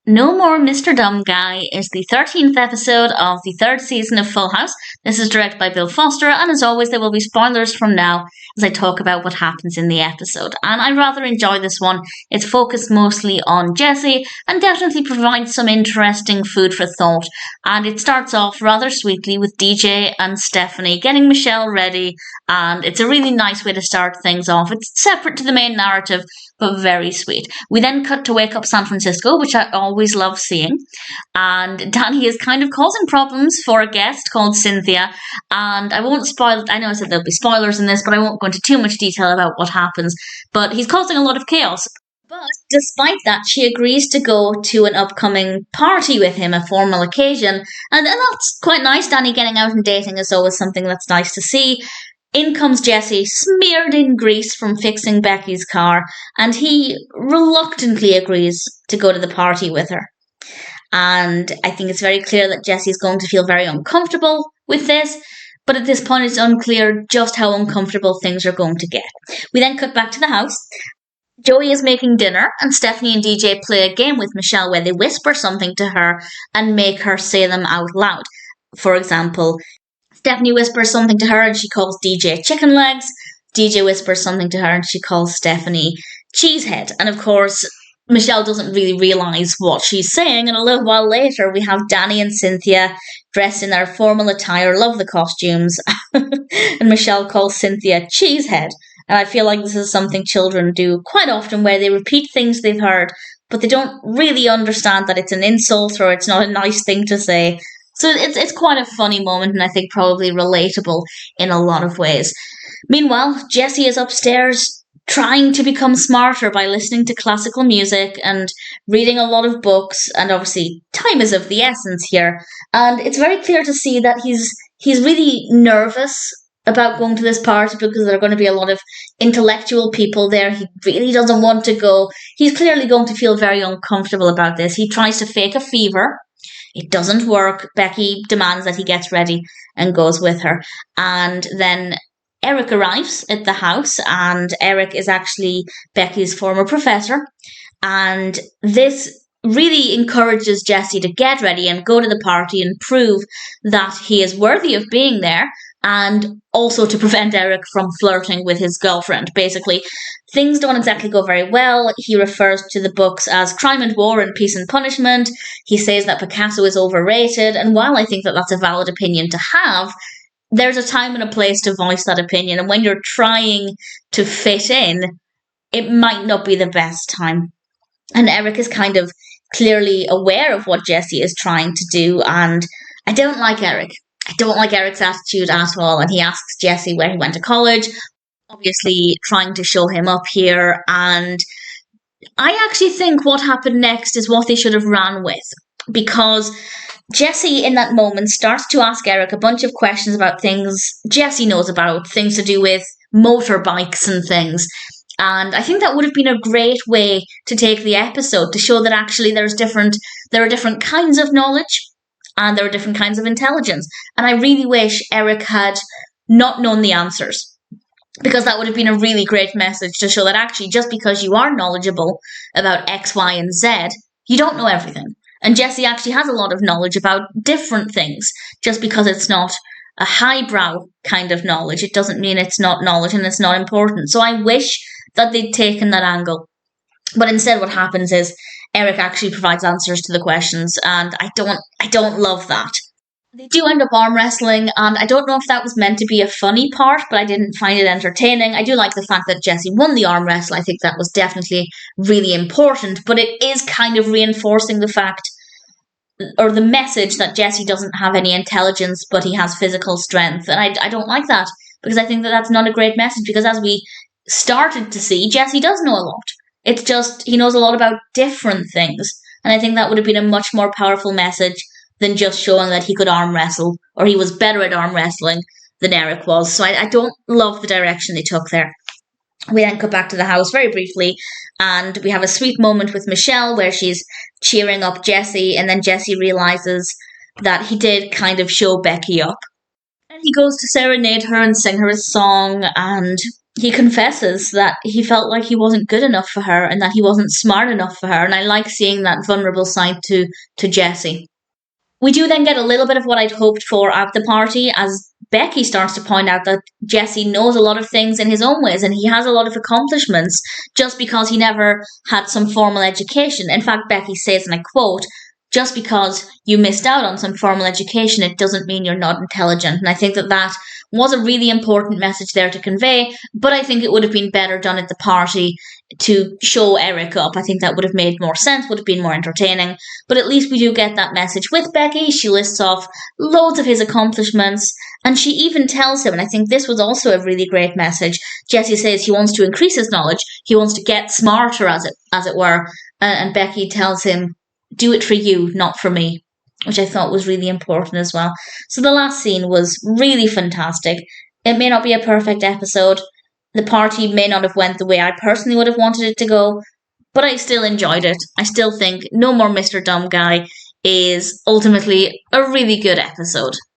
No More Mr. Dumb Guy is the 13th episode of the third season of Full House. This is directed by Bill Foster, and as always, there will be spoilers from now as I talk about what happens in the episode. And I rather enjoy this one. It's focused mostly on Jesse and definitely provides some interesting food for thought. And it starts off rather sweetly with DJ and Stephanie getting Michelle ready, and it's a really nice way to start things off. It's separate to the main narrative, but very sweet. We then cut to Wake Up San Francisco, which I always love seeing. And Danny is kind of causing problems for a guest called Cynthia. And I won't spoil it. I know I said there'll be spoilers in this, but I won't go into too much detail about what happens. But he's causing a lot of chaos. But despite that, she agrees to go to an upcoming party with him, a formal occasion. And that's quite nice. Danny getting out and dating is always something that's nice to see. In comes Jesse, smeared in grease from fixing Becky's car, and he reluctantly agrees to go to the party with her. And I think it's very clear that Jesse is going to feel very uncomfortable with this, but at this point it's unclear just how uncomfortable things are going to get. We then cut back to the house. Joey is making dinner, and Stephanie and DJ play a game with Michelle where they whisper something to her and make her say them out loud. For example, Stephanie whispers something to her and she calls DJ chicken legs. DJ whispers something to her and she calls Stephanie cheesehead. And of course, Michelle doesn't really realise what she's saying. And a little while later, we have Danny and Cynthia dressed in their formal attire. Love the costumes. And Michelle calls Cynthia cheesehead. And I feel like this is something children do quite often, where they repeat things they've heard, but they don't really understand that it's an insult or it's not a nice thing to say. So it's quite a funny moment, and I think probably relatable in a lot of ways. Meanwhile, Jesse is upstairs trying to become smarter by listening to classical music and reading a lot of books, and obviously time is of the essence here. And it's very clear to see that he's really nervous about going to this party because there are going to be a lot of intellectual people there. He really doesn't want to go. He's clearly going to feel very uncomfortable about this. He tries to fake a fever. It doesn't work. Becky demands that he gets ready and goes with her. And then Eric arrives at the house, and Eric is actually Becky's former professor. And this really encourages Jesse to get ready and go to the party and prove that he is worthy of being there, and also to prevent Eric from flirting with his girlfriend. Basically, things don't exactly go very well. He refers to the books as Crime and War and Peace and Punishment. He says that Picasso is overrated, and while I think that that's a valid opinion to have, there's a time and a place to voice that opinion, and when you're trying to fit in, it might not be the best time. And Eric is kind of clearly aware of what Jesse is trying to do, and I don't like Eric. I don't like Eric's attitude at all, and he asks Jesse where he went to college, obviously trying to show him up here, and I actually think what happened next is what they should have ran with, because Jesse in that moment starts to ask Eric a bunch of questions about things Jesse knows about, things to do with motorbikes and things. And I think that would have been a great way to take the episode, to show that actually there are different kinds of knowledge and there are different kinds of intelligence. And I really wish Eric had not known the answers, because that would have been a really great message to show that actually just because you are knowledgeable about X, Y, and Z, you don't know everything. And Jesse actually has a lot of knowledge about different things. Just because it's not a highbrow kind of knowledge, it doesn't mean it's not knowledge and it's not important. So I wish that they'd taken that angle. But instead what happens is Eric actually provides answers to the questions, and I don't love that. They do end up arm wrestling, and I don't know if that was meant to be a funny part, but I didn't find it entertaining. I do like the fact that Jesse won the arm wrestle. I think that was definitely really important, but it is kind of reinforcing the fact, or the message, that Jesse doesn't have any intelligence, but he has physical strength. And I don't like that, because I think that that's not a great message, because as we started to see, Jesse does know a lot. It's just, he knows a lot about different things. And I think that would have been a much more powerful message than just showing that he could arm wrestle, or he was better at arm wrestling than Eric was. So I don't love the direction they took there. We then cut back to the house very briefly, and we have a sweet moment with Michelle where she's cheering up Jesse, and then Jesse realises that he did kind of show Becky up. And he goes to serenade her and sing her a song, and he confesses that he felt like he wasn't good enough for her and that he wasn't smart enough for her. And I like seeing that vulnerable side to Jessie. We do then get a little bit of what I'd hoped for at the party as Becky starts to point out that Jesse knows a lot of things in his own ways and he has a lot of accomplishments just because he never had some formal education. In fact, Becky says, and I quote, just because you missed out on some formal education, it doesn't mean you're not intelligent. And I think that that was a really important message there to convey, but I think it would have been better done at the party to show Eric up. I think that would have made more sense, would have been more entertaining. But at least we do get that message with Becky. She lists off loads of his accomplishments, and she even tells him, and I think this was also a really great message. Jesse says he wants to increase his knowledge, he wants to get smarter, as it were, and Becky tells him, do it for you, not for me, which I thought was really important as well. So the last scene was really fantastic. It may not be a perfect episode. The party may not have went the way I personally would have wanted it to go, but I still enjoyed it. I still think No More Mr. Dumb Guy is ultimately a really good episode.